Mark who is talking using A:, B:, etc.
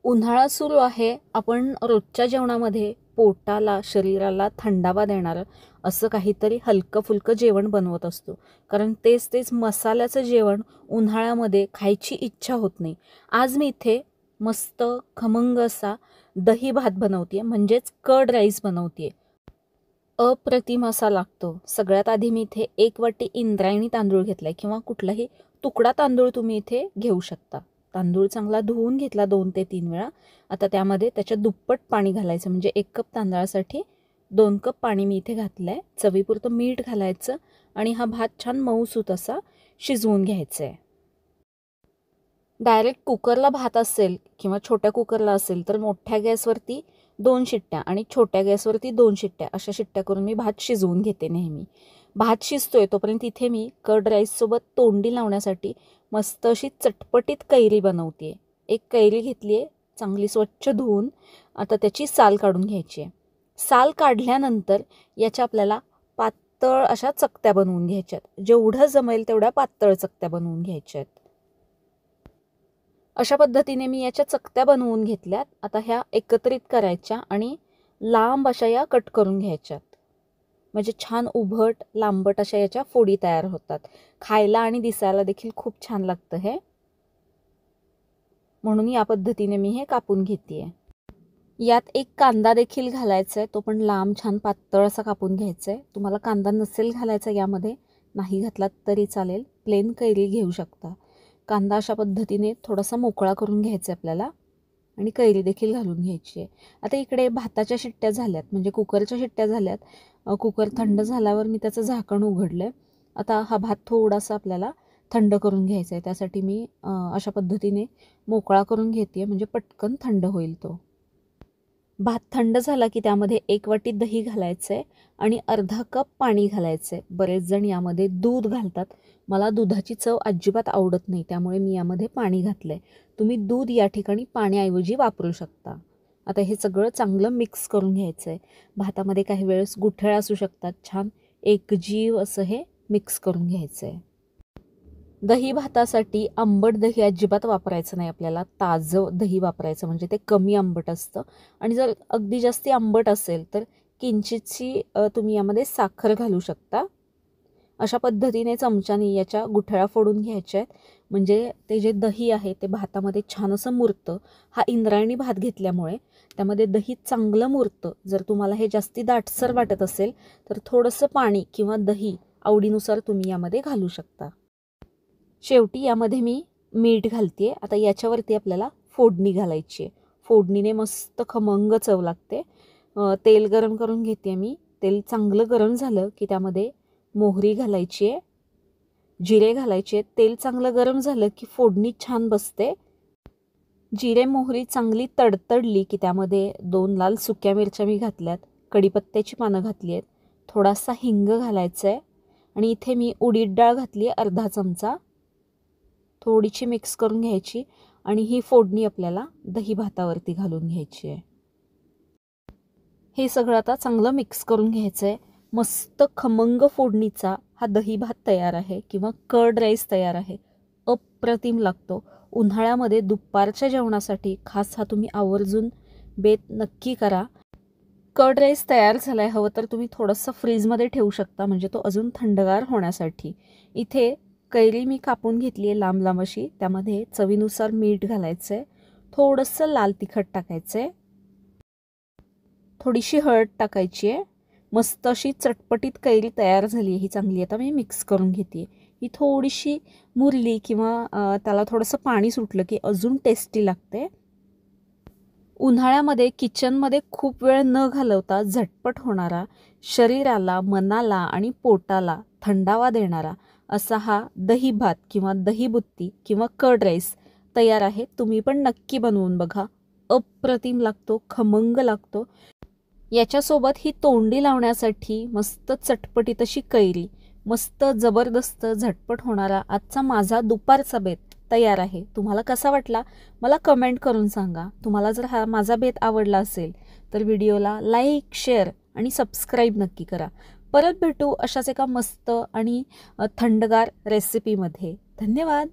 A: उन्हाळा सुरू आहे. आपण रोजच्या जेवणामध्ये पोटाला, शरीराला थंडावा देणारं असं काहीतरी हलकं-फुलकं जेवण बनवत असतो. कारण तेच मसाल्याचं जेवण उन्हाळ्यामध्ये खायची इच्छा होत नाही. आज मी इथे मस्त खमंग असा दही भात बनवते आहे, म्हणजेच कर्ड राईस बनवते आहे. अप्रतिम असा लागतो. सगळ्यात आधी मी इथे 1 वाटी इंद्रायणी तांदूळ घेतला आहे किंवा कुठलाही तुकडा तांदूळ तुम्ही इथे घेऊ शकता. तांदूळ चांगला धुवून घेतला 2 ते 3 वेळा. आता त्यामध्ये त्याच्या दुप्पट पाणी घालायचं, म्हणजे 1 कप तांदळासाठी 2 कप पाणी मी इथे घातलं आहे. चवीपुरतं मीठ घालायचं आणि हा भात छान मऊसूत असा शिजवून घ्यायचा आहे. डायरेक्ट कुकरला भात असेल किंवा छोट्या कुकरला असेल तर मोठ्या गॅसवरती 2 शिट्ट्या आणि छोट्या गॅसवरती 2 शिट्ट्या अशा शिट्ट्या करून मी भात शिजवून घेते नेहमी. भात शिजतोय तोपर्यंत इथे मी कर्ड राईससोबत तोंडी लावण्यासाठी मस्त अशी चटपटीत कैरी बनवते आहे. एक कैरी घेतली आहे, चांगली स्वच्छ धुवून आता त्याची साल काढून घ्यायची आहे. साल काढल्यानंतर याच्या आपल्याला पातळ अशा चकत्या बनवून घ्यायच्यात. जेवढं जमेल तेवढ्या पातळ चकत्या बनवून घ्यायच्या आहेत. अशा पद्धतीने मी याच्या चकत्या बनवून घेतल्यात. आता ह्या एकत्रित करायच्या आणि लांब अशा या कट करून घ्यायच्यात. म्हणजे छान उभट लांबट अशा याच्या फोडी तयार होतात. खायला आणि दिसायला देखील खूप छान लागतं हे. म्हणून या पद्धतीने मी हे कापून घेते आहे. यात एक कांदा देखील घालायचा आहे. तो पण लांब छान पातळ असा कापून घ्यायचा आहे. तुम्हाला कांदा नसेल घालायचा यामध्ये, नाही घातलात तरी चालेल, प्लेन कैरी घेऊ शकता. कांदा अशा पद्धतीने थोडासा मोकळा करून घ्यायचा आहे आपल्याला आणि कैरी देखील घालून घ्यायची आहे. आता इकडे भाताच्या शिट्ट्या झाल्यात, म्हणजे कुकरच्या शिट्ट्या झाल्यात. कुकर थंड झाल्यावर मी त्याचं झाकण उघडलं आहे. आता हा भात थोडासा आपल्याला थंड करून घ्यायचा आहे. त्यासाठी मी अशा पद्धतीने मोकळा करून घेते आहे, म्हणजे पटकन थंड होईल तो. भात थंड झाला की त्यामध्ये 1 वाटी दही घालायचं आहे आणि अर्धा कप पाणी घालायचं आहे. बरेच जण यामध्ये दूध घालतात. मला दुधाची चव अजिबात आवडत नाही, त्यामुळे मी यामध्ये पाणी घातलं आहे. तुम्ही दूध या ठिकाणी पाण्याऐवजी वापरू शकता. आता हे सगळं चांगलं मिक्स करून घ्यायचं आहे. भातामध्ये काही वेळेस गुठळ्या असू शकतात. छान एकजीव असं हे मिक्स करून घ्यायचं आहे. दही भातासाठी आंबट दही अजिबात वापरायचं नाही आपल्याला. ताजं दही वापरायचं, म्हणजे ते कमी आंबट असतं. आणि जर अगदी जास्ती आंबट असेल तर किंचितशी तुम्ही यामध्ये साखर घालू शकता. अशा पद्धतीने चमच्याने याच्या गुठळ्या फोडून घ्यायच्या आहेत, म्हणजे ते जे दही आहे ते भातामध्ये छान असं मुरतं. हा इंद्रायणी भात घेतल्यामुळे त्यामध्ये दही चांगलं मुरतं. जर तुम्हाला हे जास्ती दाटसर वाटत असेल तर थोडंसं पाणी किंवा दही आवडीनुसार तुम्ही यामध्ये घालू शकता. शेवटी यामध्ये मी मीठ घालते आहे. आता याच्यावरती आपल्याला फोडणी घालायची आहे. फोडणीने मस्त खमंग चव लागते. तेल गरम करून घेते मी. तेल चांगलं गरम झालं की त्यामध्ये मोहरी घालायची आहे, जिरे घालायचे. तेल चांगलं गरम झालं की फोडणी छान बसते. जिरे मोहरी चांगली तडतडली की त्यामध्ये 2 लाल सुक्या मिरच्या मी घातल्यात, कढीपत्त्याची पानं घातली आहेत, थोडासा हिंग घालायचा आहे आणि इथे मी उडीद डाळ घातली आहे अर्धा चमचा. थोडीशी मिक्स करून घ्यायची आणि ही फोडणी आपल्याला दही भातावरती घालून घ्यायची आहे. हे सगळं आता चांगलं मिक्स करून घ्यायचं आहे. मस्त खमंग फोडणीचा हा दही भात तयार आहे किंवा कर्ड राईस तयार आहे. अप्रतिम लागतो. उन्हाळ्यामध्ये दुपारच्या जेवणासाठी खास हा तुम्ही आवर्जून बेत नक्की करा. कर्ड राईस तयार झाला आहे. हवं तर तुम्ही थोडंसं फ्रीजमध्ये ठेवू शकता, म्हणजे तो अजून थंडगार होण्यासाठी. इथे कैरी मी कापून घेतली आहे लांब लांब अशी. त्यामध्ये चवीनुसार मीठ घालायचं आहे, थोडंसं लाल तिखट टाकायचं आहे, थोडीशी हळद टाकायची आहे. मस्त अशी चटपटीत कैरी तयार झाली आहे ही चांगली. आता मी मिक्स करून घेते. ही थोडीशी मुरली किंवा त्याला थोडंसं पाणी सुटलं की अजून टेस्टी लागते. उन्हाळ्यामध्ये किचनमध्ये खूप वेळ न घालवता झटपट होणारा, शरीराला, मनाला आणि पोटाला थंडावा देणारा असा हा दही भात किंवा दही बुत्ती किंवा कर्ड राईस तयार आहे. तुम्ही पण नक्की बनवून बघा. अप्रतिम लागतो, खमंग लागतो. याच्यासोबत ही तोंडी लावण्यासाठी मस्त चटपटीत अशी कैरी, मस्त जबरदस्त झटपट होणारा आजचा माझा दुपारचा बेत तयार आहे. तुम्हाला कसा वाटला मला कमेंट करून सांगा. तुम्हाला जर हा माझा बेत आवडला असेल तर व्हिडिओला लाईक, शेअर आणि सबस्क्राईब नक्की करा. परत भेटू अशाच एका मस्त आणि थंडगार रेसिपीमध्ये. धन्यवाद.